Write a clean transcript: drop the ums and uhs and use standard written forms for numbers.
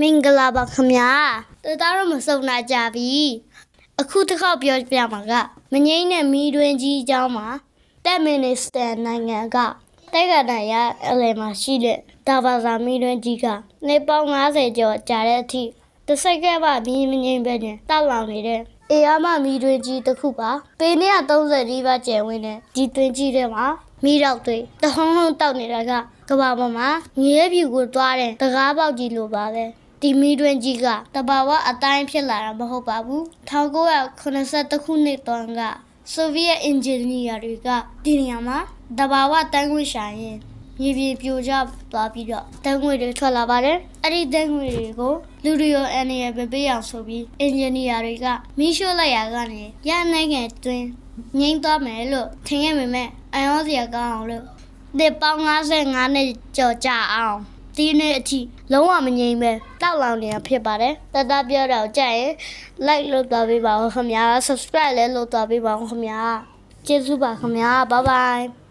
မင်္ဂလာပါခင်ဗျာတော်တော်မစုံနာကြပြီအခုတစ်ခေါက်ပြောပြမှာကမငိမ့်နဲ့မီးတွင်ကြီးအကြောင်းမှာတက်မင်းနစ္စတန်နိုင်ငံကတိုက်ကတန်ရအလယ်မှာရှိတဲ့ဒါဘာသာမီးတွင်ကြီးကနေပေါင်း90ကျော်ကြာတဲ့အထိတစ်စက္ကန့်မှမီးမငိမ့်ပဲနဲ့တောက်လောင်နေတဲ့အေယာမမီးတွင်ကြီးတစ်ခုပါပေ130ဒီပါကျယ်ဝန်းတဲ့ဒီတွင်ကြီးထဲမှာမီးတော့တွေတဟုံးဟုံးတောက်နေတာကကဘာပေါ်မှာငရဲဖြူကိုသွားတဲ့တကားပေါက်ကြီးလိုပါပဲဒီမီတွင်ကြီးကတဘာဝအတိုင်းဖြစ်လာတာမဟုတ်ပါဘူး1982ခုနှစ်တုန်းကဆိုဗီယက်အင်ဂျင်နီယာတွေကဒီနေရာမှာတဘာဝတန်းငွေရှာရင်မြေပြင်ပြိုကျသွားပြီးတော့တန်းငွေတွေထွက်လာပါတယ်အဲ့ဒီတန်းငွေတွေကိုလူတွေရောအန်ရမပေးအောင်ဆိုပြီးအင်ဂျင်နီယာတွေကမီးရှို့လိုက်ရကနေရနိုင်ငယ်တွင်ငိမ့်သွားမယ်လို့ထင်ရပေမဲ့အယောစရာကောင်းအောင်လို့ဒီပေါင်း55နှစ်ကြော်ကြအောင်ဒီနေ့အထိလုံးဝမငြိမ်ပဲတောက်လောင်နေတာဖြစ်ပါတယ်တတပြောတော့ကြရင် like လုပ်သွားပေးပါဦးခင်ဗျာ subscribe လည်းလုပ်သွားပေးပါဦးခင်ဗျာကျေးဇူးပါခင်ဗျာ bye bye